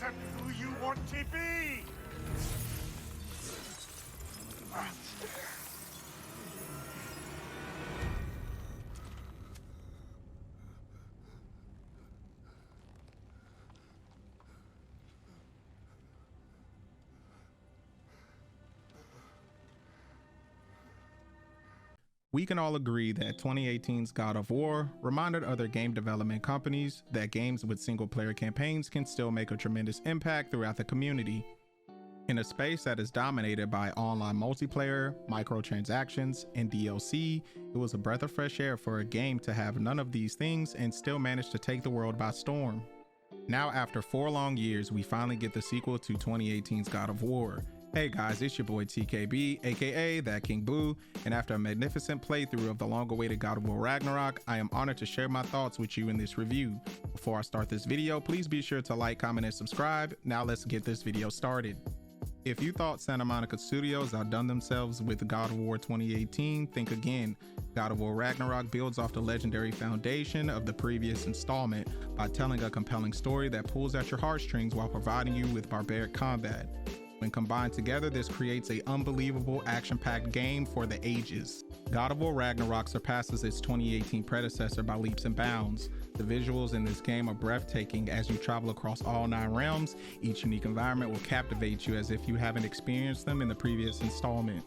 accept who you want to be! We can all agree that 2018's God of War reminded other game development companies that games with single-player campaigns can still make a tremendous impact throughout the community. In a space that is dominated by online multiplayer, microtransactions, and DLC, it was a breath of fresh air for a game to have none of these things and still manage to take the world by storm. Now, after 4 long years, we finally get the sequel to 2018's God of War. Hey guys, it's your boy TKB, aka That King Boo, and after a magnificent playthrough of the long-awaited God of War Ragnarok, I am honored to share my thoughts with you in this review. Before I start this video, please be sure to like, comment, and subscribe. Now let's get this video started. If you thought Santa Monica Studios outdone themselves with God of War 2018, think again. God of War Ragnarok builds off the legendary foundation of the previous installment by telling a compelling story that pulls at your heartstrings while providing you with barbaric combat. When combined together, this creates an unbelievable action-packed game for the ages. God of War Ragnarok surpasses its 2018 predecessor by leaps and bounds. The visuals in this game are breathtaking as you travel across all 9 realms. Each unique environment will captivate you as if you haven't experienced them in the previous installment.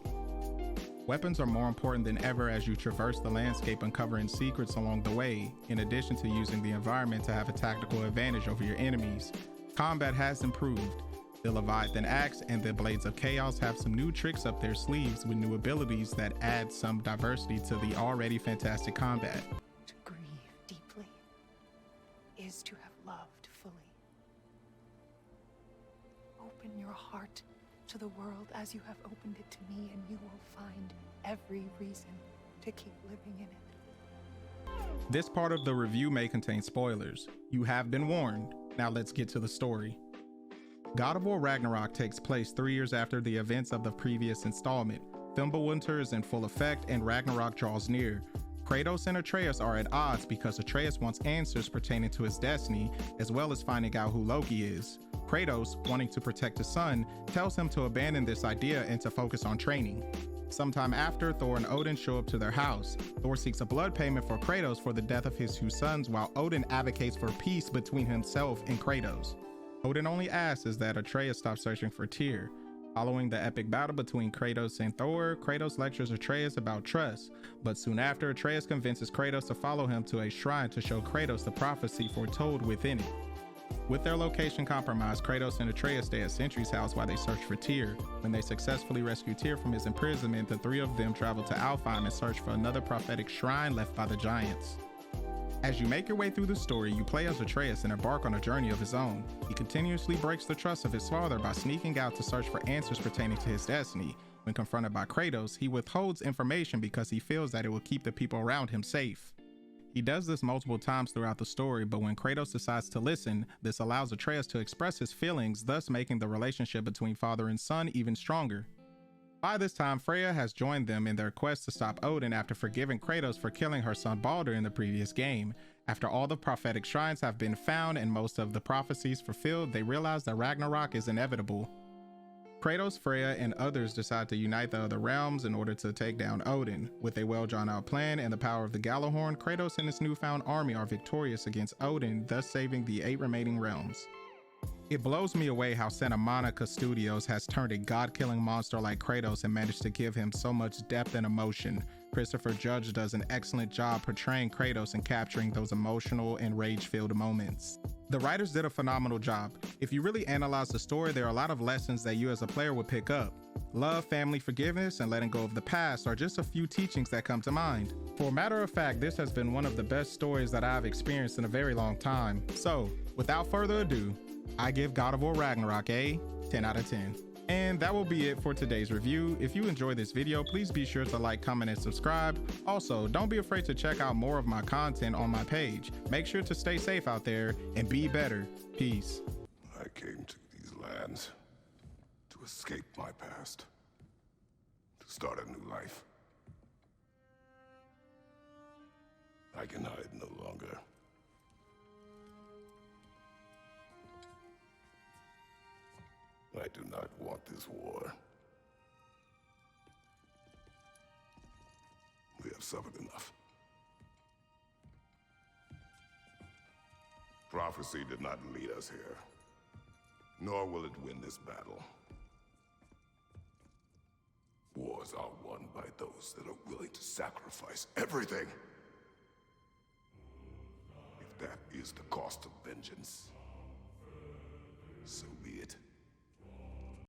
Weapons are more important than ever as you traverse the landscape uncovering secrets along the way, in addition to using the environment to have a tactical advantage over your enemies. Combat has improved. The Leviathan Axe and the Blades of Chaos have some new tricks up their sleeves with new abilities that add some diversity to the already fantastic combat. To grieve deeply is to have loved fully. Open your heart to the world as you have opened it to me, and you will find every reason to keep living in it. This part of the review may contain spoilers. You have been warned. Now let's get to the story. God of War Ragnarok takes place 3 years after the events of the previous installment. Fimbulwinter is in full effect and Ragnarok draws near. Kratos and Atreus are at odds because Atreus wants answers pertaining to his destiny, as well as finding out who Loki is. Kratos, wanting to protect his son, tells him to abandon this idea and to focus on training. Sometime after, Thor and Odin show up to their house. Thor seeks a blood payment for Kratos for the death of his 2 sons, while Odin advocates for peace between himself and Kratos. Odin only asks is that Atreus stop searching for Tyr. Following the epic battle between Kratos and Thor, Kratos lectures Atreus about trust, but soon after, Atreus convinces Kratos to follow him to a shrine to show Kratos the prophecy foretold within it. With their location compromised, Kratos and Atreus stay at Sentry's house while they search for Tyr. When they successfully rescue Tyr from his imprisonment, the 3 of them travel to Alfheim and search for another prophetic shrine left by the giants. As you make your way through the story, you play as Atreus and embark on a journey of his own. He continuously breaks the trust of his father by sneaking out to search for answers pertaining to his destiny. When confronted by Kratos, he withholds information because he feels that it will keep the people around him safe. He does this multiple times throughout the story, but when Kratos decides to listen, this allows Atreus to express his feelings, thus making the relationship between father and son even stronger. By this time, Freya has joined them in their quest to stop Odin after forgiving Kratos for killing her son Baldur in the previous game. After all the prophetic shrines have been found and most of the prophecies fulfilled, they realize that Ragnarok is inevitable. Kratos, Freya, and others decide to unite the other realms in order to take down Odin. With a well-drawn-out plan and the power of the Gjallarhorn, Kratos and his newfound army are victorious against Odin, thus saving the 8 remaining realms. It blows me away how Santa Monica Studios has turned a god-killing monster like Kratos and managed to give him so much depth and emotion. Christopher Judge does an excellent job portraying Kratos and capturing those emotional and rage-filled moments. The writers did a phenomenal job. If you really analyze the story, there are a lot of lessons that you as a player would pick up. Love, family, forgiveness, and letting go of the past are just a few teachings that come to mind. For a matter of fact, this has been one of the best stories that I've experienced in a very long time. So, without further ado, I give God of War Ragnarok a 10 out of 10. And that will be it for today's review. If you enjoyed this video, please be sure to like, comment, and subscribe. Also, don't be afraid to check out more of my content on my page. Make sure to stay safe out there and be better. Peace. I came to these lands to escape my past, to start a new life. I can hide no longer. do not want this war. We have suffered enough. Prophecy did not lead us here, nor will it win this battle. Wars are won by those that are willing to sacrifice everything. If that is the cost of vengeance, so be it.